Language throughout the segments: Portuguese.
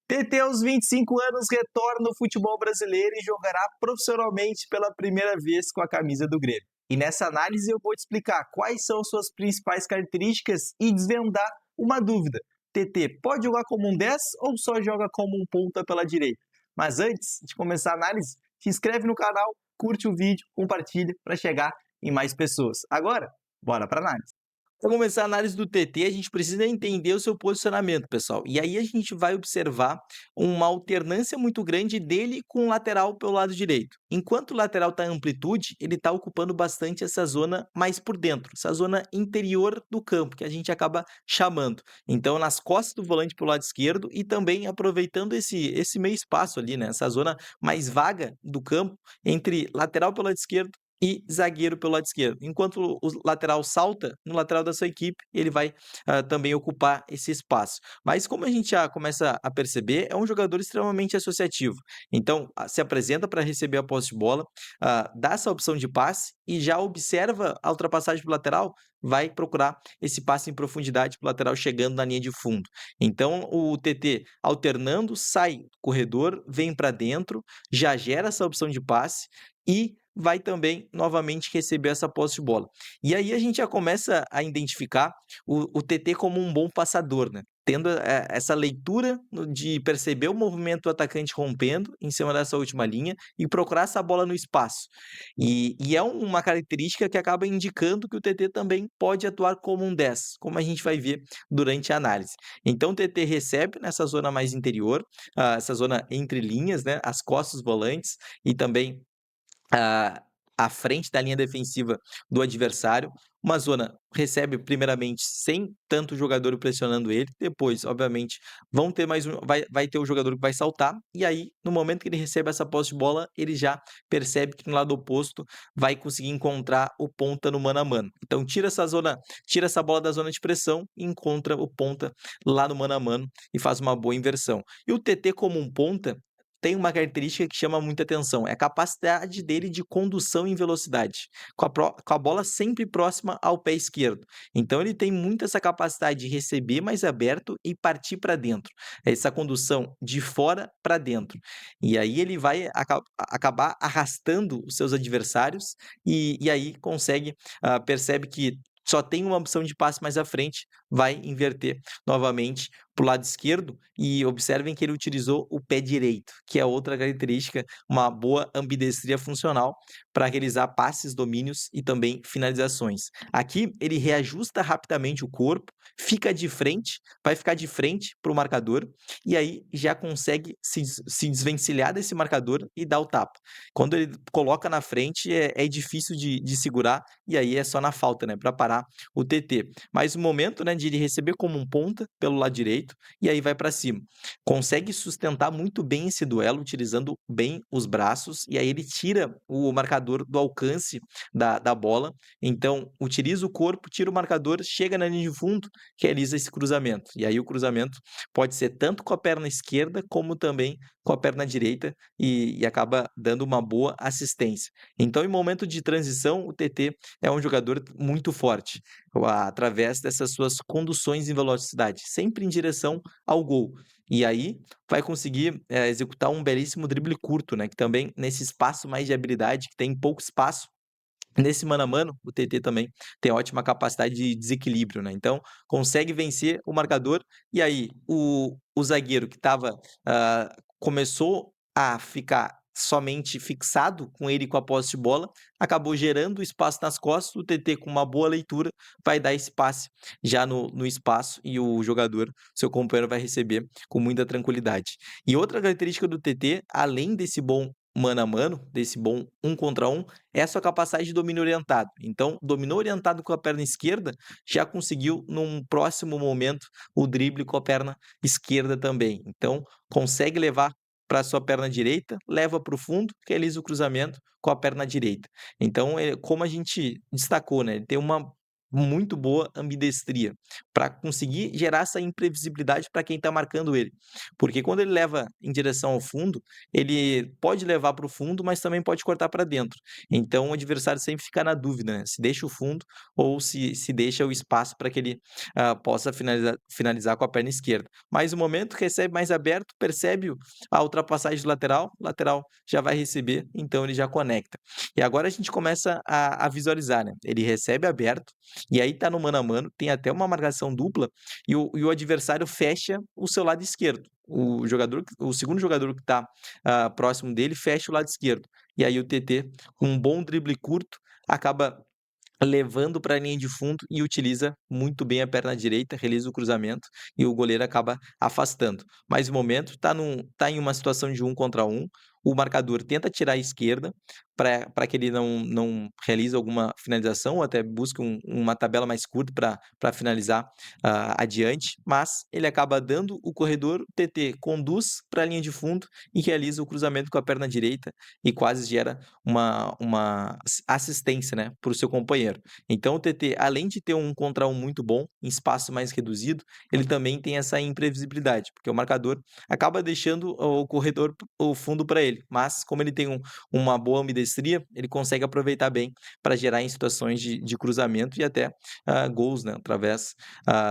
TT aos 25 anos retorna ao futebol brasileiro e jogará profissionalmente pela primeira vez com a camisa do Grêmio. E nessa análise eu vou te explicar quais são suas principais características e desvendar uma dúvida. TT pode jogar como um 10 ou só joga como um ponta pela direita? Mas antes de começar a análise, se inscreve no canal, curte o vídeo, compartilha para chegar em mais pessoas. Agora, bora para a análise. Para começar a análise do TT, a gente precisa entender o seu posicionamento, pessoal. E aí a gente vai observar uma alternância muito grande dele com o lateral pelo lado direito. Enquanto o lateral está em amplitude, ele está ocupando bastante essa zona mais por dentro, essa zona interior do campo, que a gente acaba chamando. Então, nas costas do volante pelo lado esquerdo e também aproveitando esse meio espaço ali, né? Essa zona mais vaga do campo entre lateral pelo lado esquerdo e zagueiro pelo lado esquerdo. Enquanto o lateral salta, no lateral da sua equipe, ele vai também ocupar esse espaço. Mas como a gente já começa a perceber, é um jogador extremamente associativo. Então, se apresenta para receber a posse de bola, dá essa opção de passe e já observa a ultrapassagem para o lateral, vai procurar esse passe em profundidade para o lateral chegando na linha de fundo. Então, o TT alternando, sai do corredor, vem para dentro, já gera essa opção de passe e vai também novamente receber essa posse de bola. E aí a gente já começa a identificar o TT como um bom passador, né? Tendo essa leitura de perceber o movimento do atacante rompendo em cima dessa última linha e procurar essa bola no espaço. E é uma característica que acaba indicando que o TT também pode atuar como um 10, como a gente vai ver durante a análise. Então o TT recebe nessa zona mais interior, essa zona entre linhas, né? As costas dos volantes e também ah, à frente da linha defensiva do adversário. Uma zona recebe primeiramente sem tanto jogador pressionando ele, depois, obviamente, vão ter mais vai ter o jogador que vai saltar, e aí, no momento que ele recebe essa posse de bola, ele já percebe que no lado oposto vai conseguir encontrar o ponta no mano a mano. Então tira essa bola da zona de pressão e encontra o ponta lá no mano a mano e faz uma boa inversão. E o TT como um ponta tem uma característica que chama muita atenção, é a capacidade dele de condução em velocidade, com a bola sempre próxima ao pé esquerdo. Então ele tem muito essa capacidade de receber mais aberto e partir para dentro, essa condução de fora para dentro. E aí ele vai acabar arrastando os seus adversários e aí percebe que só tem uma opção de passe mais à frente, vai inverter novamente para o lado esquerdo e observem que ele utilizou o pé direito, que é outra característica, uma boa ambidestria funcional para realizar passes, domínios e também finalizações. Aqui ele reajusta rapidamente o corpo, vai ficar de frente para o marcador e aí já consegue se desvencilhar desse marcador e dar o tapa. Quando ele coloca na frente é difícil de segurar e aí é só na falta, né, para parar o TT. Mas o momento, né, de ele receber como um ponta pelo lado direito e aí vai para cima. Consegue sustentar muito bem esse duelo, utilizando bem os braços, e aí ele tira o marcador do alcance da bola. Então, utiliza o corpo, tira o marcador, chega na linha de fundo, realiza esse cruzamento. E aí o cruzamento pode ser tanto com a perna esquerda, como também com a perna direita, e acaba dando uma boa assistência. Então, em momento de transição, o TT é um jogador muito forte, através dessas suas conduções em velocidade, sempre em direção ao gol. E aí vai conseguir executar um belíssimo drible curto, né? Que também nesse espaço mais de habilidade, que tem pouco espaço. Nesse mano a mano, o TT também tem ótima capacidade de desequilíbrio, né? Então, consegue vencer o marcador. E aí, o zagueiro que começou a ficar somente fixado com ele com a posse de bola, acabou gerando espaço nas costas. O TT, com uma boa leitura, vai dar esse passe já no espaço e o jogador, seu companheiro, vai receber com muita tranquilidade. E outra característica do TT, além desse bom mano a mano, desse bom 1 contra 1, é a sua capacidade de domínio orientado. Então, dominou orientado com a perna esquerda, já conseguiu, num próximo momento, o drible com a perna esquerda também. Então, consegue levar para a sua perna direita, leva para o fundo, realiza o cruzamento com a perna direita. Então, como a gente destacou, né, ele tem uma muito boa ambidestria para conseguir gerar essa imprevisibilidade para quem está marcando ele. Porque quando ele leva em direção ao fundo, ele pode levar para o fundo, mas também pode cortar para dentro. Então o adversário sempre fica na dúvida, né, se deixa o fundo ou se deixa o espaço para que ele possa finalizar com a perna esquerda. Mas o momento recebe mais aberto, percebe a ultrapassagem do lateral, o lateral já vai receber, então ele já conecta. E agora a gente começa a visualizar, né? Ele recebe aberto, e aí tá no mano a mano, tem até uma marcação dupla, e o adversário fecha o seu lado esquerdo. O segundo jogador que está próximo dele fecha o lado esquerdo. E aí o TT, com um bom drible curto, acaba levando para a linha de fundo e utiliza muito bem a perna direita, realiza o cruzamento e o goleiro acaba afastando. Mas o momento tá em uma situação de 1 contra 1, o marcador tenta tirar a esquerda para que ele não realize alguma finalização ou até busque uma tabela mais curta para finalizar adiante, mas ele acaba dando o corredor, o TT conduz para a linha de fundo e realiza o cruzamento com a perna direita e quase gera uma assistência, né, para o seu companheiro. Então o TT, além de ter um contra um muito bom, em espaço mais reduzido, ele também tem essa imprevisibilidade, porque o marcador acaba deixando o corredor, o fundo para ele, mas como ele tem uma boa ambidestria, ele consegue aproveitar bem para gerar em situações de cruzamento e até gols, né, através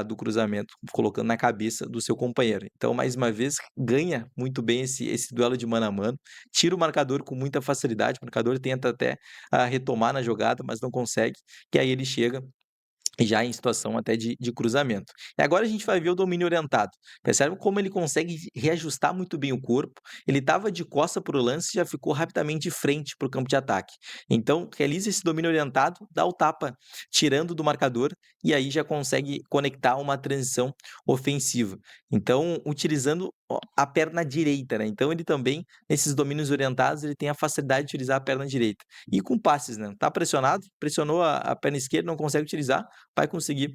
do cruzamento, colocando na cabeça do seu companheiro. Então, mais uma vez, ganha muito bem esse duelo de mano a mano, tira o marcador com muita facilidade, o marcador tenta até retomar na jogada, mas não consegue, que aí ele chega já em situação até de cruzamento. E agora a gente vai ver o domínio orientado. Percebe como ele consegue reajustar muito bem o corpo. Ele estava de costa para o lance e já ficou rapidamente de frente para o campo de ataque. Então, realiza esse domínio orientado, dá o tapa tirando do marcador e aí já consegue conectar uma transição ofensiva. Então, utilizando a perna direita, né? Então, ele também, nesses domínios orientados, ele tem a facilidade de utilizar a perna direita. E com passes, né? Tá pressionado, pressionou a perna esquerda, não consegue utilizar, vai conseguir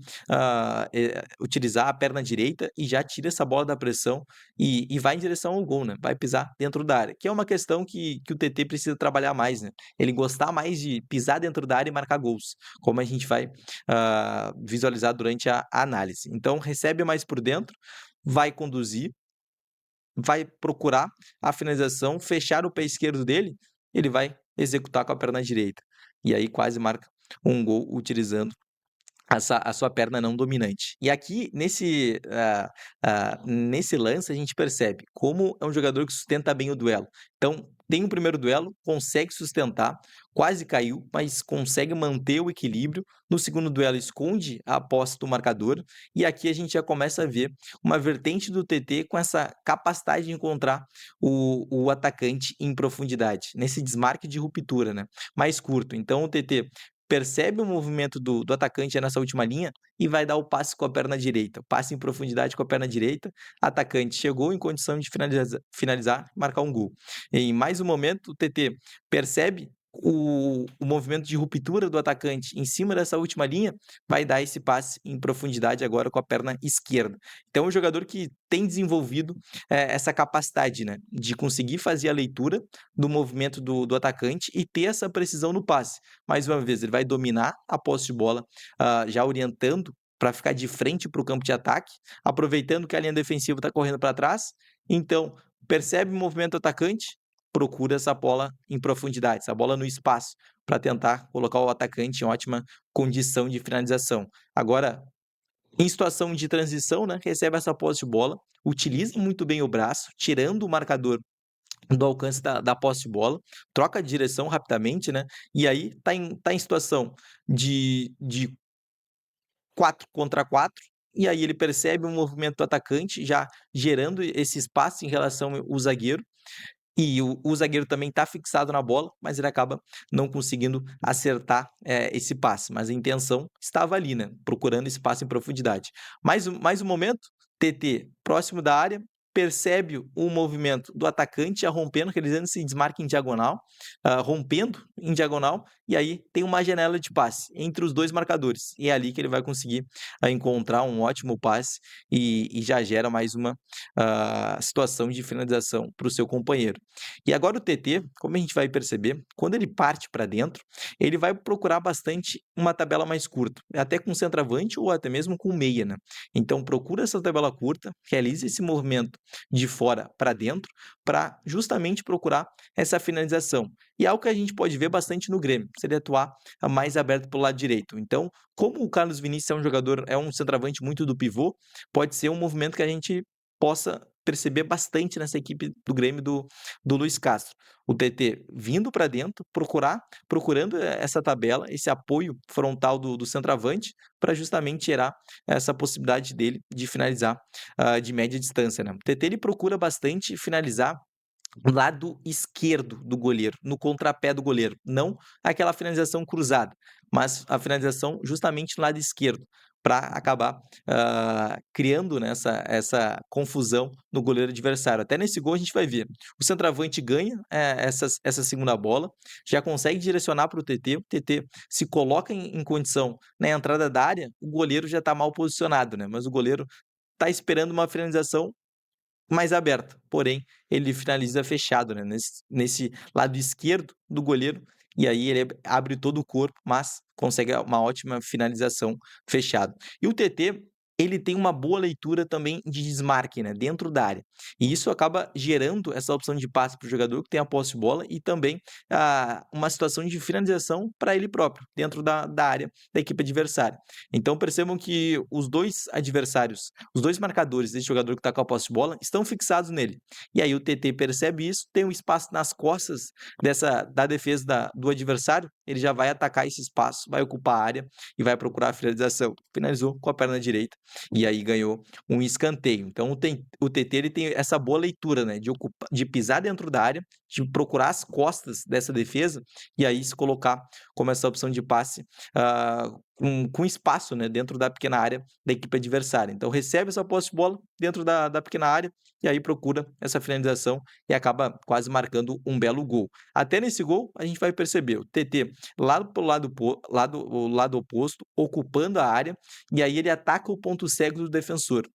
utilizar a perna direita e já tira essa bola da pressão e vai em direção ao gol, né? Vai pisar dentro da área, que é uma questão que o TT precisa trabalhar mais, né? Ele gostar mais de pisar dentro da área e marcar gols, como a gente vai visualizar durante a análise. Então, recebe mais por dentro, vai conduzir, vai procurar a finalização, fechar o pé esquerdo dele, ele vai executar com a perna direita. E aí quase marca um gol utilizando a sua perna não dominante. E aqui, nesse lance, a gente percebe como é um jogador que sustenta bem o duelo. Então, tem o primeiro duelo, consegue sustentar, quase caiu, mas consegue manter o equilíbrio. No segundo duelo, esconde a posse do marcador. E aqui a gente já começa a ver uma vertente do TT com essa capacidade de encontrar o atacante em profundidade, nesse desmarque de ruptura, né? Mais curto. Então, o TT percebe o movimento do atacante nessa última linha e vai dar o passe com a perna direita, passe em profundidade com a perna direita, atacante chegou em condição de finalizar, marcar um gol. Em mais um momento, o TT percebe o movimento de ruptura do atacante em cima dessa última linha, vai dar esse passe em profundidade agora com a perna esquerda. Então, é um jogador que tem desenvolvido essa capacidade, né, de conseguir fazer a leitura do movimento do atacante e ter essa precisão no passe. Mais uma vez, ele vai dominar a posse de bola, já orientando para ficar de frente para o campo de ataque, aproveitando que a linha defensiva está correndo para trás. Então, percebe o movimento do atacante, procura essa bola em profundidade, essa bola no espaço, para tentar colocar o atacante em ótima condição de finalização. Agora, em situação de transição, né, recebe essa posse de bola, utiliza muito bem o braço, tirando o marcador do alcance da posse de bola, troca de direção rapidamente, né? E aí tá em situação de 4 contra 4, e aí ele percebe o movimento do atacante já gerando esse espaço em relação ao zagueiro, e o zagueiro também está fixado na bola, mas ele acaba não conseguindo acertar esse passe. Mas a intenção estava ali, né? Procurando esse passe em profundidade. Mais um momento, TT próximo da área, percebe o movimento do atacante já rompendo, que eles ainda se desmarca em diagonal, rompendo em diagonal, e aí tem uma janela de passe entre os dois marcadores. E é ali que ele vai conseguir encontrar um ótimo passe e já gera mais uma situação de finalização para o seu companheiro. E agora o TT, como a gente vai perceber, quando ele parte para dentro, ele vai procurar bastante uma tabela mais curta, até com centroavante ou até mesmo com meia, né? Então procura essa tabela curta, realiza esse movimento de fora para dentro, para justamente procurar essa finalização. E é algo que a gente pode ver bastante no Grêmio, se ele atuar mais aberto para o lado direito. Então, como o Carlos Vinícius é um jogador, é um centroavante muito do pivô, pode ser um movimento que a gente possa perceber bastante nessa equipe do Grêmio do Luiz Castro. O TT vindo para dentro, procurando essa tabela, esse apoio frontal do centroavante, para justamente gerar essa possibilidade dele de finalizar de média distância, né? O TT ele procura bastante finalizar lado esquerdo do goleiro, no contrapé do goleiro, não aquela finalização cruzada, mas a finalização justamente no lado esquerdo, para acabar criando, né, essa confusão no goleiro adversário. Até nesse gol a gente vai ver, o centroavante ganha essa segunda bola, já consegue direcionar para o TT se coloca em condição na entrada da área, o goleiro já está mal posicionado, né, mas o goleiro está esperando uma finalização mais aberta, porém ele finaliza fechado, né, nesse lado esquerdo do goleiro, e aí ele abre todo o corpo, mas consegue uma ótima finalização fechado. E o TT, ele tem uma boa leitura também de desmarque, né, dentro da área, e isso acaba gerando essa opção de passe para o jogador que tem a posse de bola e também uma situação de finalização para ele próprio, dentro da área da equipe adversária. Então percebam que os dois adversários, os dois marcadores desse jogador que está com a posse de bola estão fixados nele. E aí o TT percebe isso, tem um espaço nas costas da defesa do adversário, ele já vai atacar esse espaço, vai ocupar a área e vai procurar a finalização. Finalizou com a perna direita e aí ganhou um escanteio. Então o TT ele tem essa boa leitura, né, de pisar dentro da área, de procurar as costas dessa defesa e aí se colocar como essa opção de passe com espaço, né, dentro da pequena área da equipe adversária. Então recebe essa posse de bola dentro da pequena área e aí procura essa finalização e acaba quase marcando um belo gol. Até nesse gol a gente vai perceber o TT lá pro o lado oposto, ocupando a área, e aí ele ataca o ponto cego do defensor.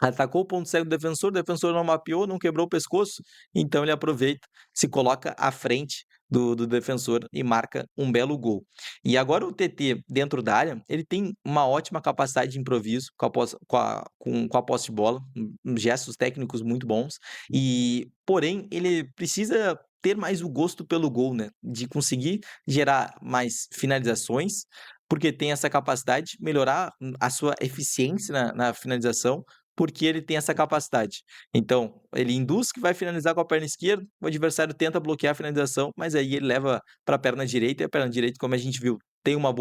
Atacou o ponto cego do defensor, o defensor não mapeou, não quebrou o pescoço, então ele aproveita, se coloca à frente do defensor e marca um belo gol. E agora o TT dentro da área, ele tem uma ótima capacidade de improviso com a posse de bola, gestos técnicos muito bons, e porém ele precisa ter mais o gosto pelo gol, né? De conseguir gerar mais finalizações, porque tem essa capacidade de melhorar a sua eficiência na finalização, porque ele tem essa capacidade. Então, ele induz que vai finalizar com a perna esquerda, o adversário tenta bloquear a finalização, mas aí ele leva para a perna direita, e a perna direita, como a gente viu, tem uma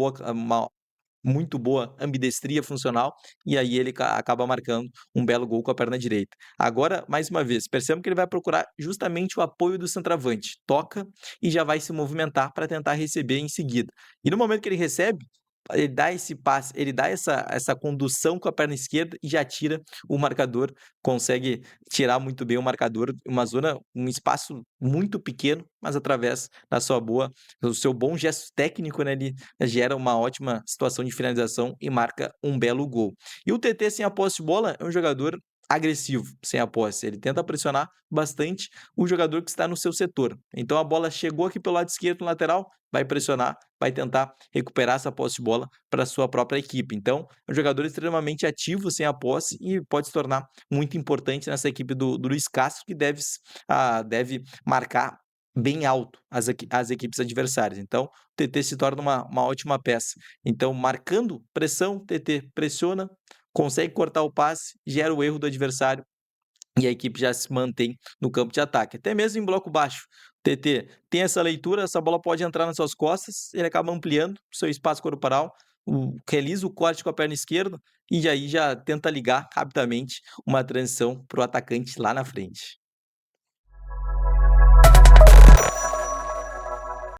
muito boa ambidestria funcional, e aí ele acaba marcando um belo gol com a perna direita. Agora, mais uma vez, percebam que ele vai procurar justamente o apoio do centroavante. Toca e já vai se movimentar para tentar receber em seguida. E no momento que ele recebe, ele dá esse passe, ele dá essa condução com a perna esquerda e já tira o marcador, consegue tirar muito bem o marcador, um espaço muito pequeno, mas através do seu bom gesto técnico, né, ele gera uma ótima situação de finalização e marca um belo gol. E o TT sem a posse de bola é um jogador agressivo sem a posse, ele tenta pressionar bastante o jogador que está no seu setor. Então a bola chegou aqui pelo lado esquerdo no lateral, vai pressionar, vai tentar recuperar essa posse de bola para a sua própria equipe. Então, é um jogador extremamente ativo sem a posse e pode se tornar muito importante nessa equipe do Luiz Castro, que deve marcar bem alto as equipes adversárias. Então, o TT se torna uma ótima peça. Então, marcando pressão, o TT pressiona, consegue cortar o passe, gera o erro do adversário e a equipe já se mantém no campo de ataque. Até mesmo em bloco baixo, o TT tem essa leitura, essa bola pode entrar nas suas costas, ele acaba ampliando o seu espaço corporal, realiza o corte com a perna esquerda e aí já tenta ligar rapidamente uma transição para o atacante lá na frente.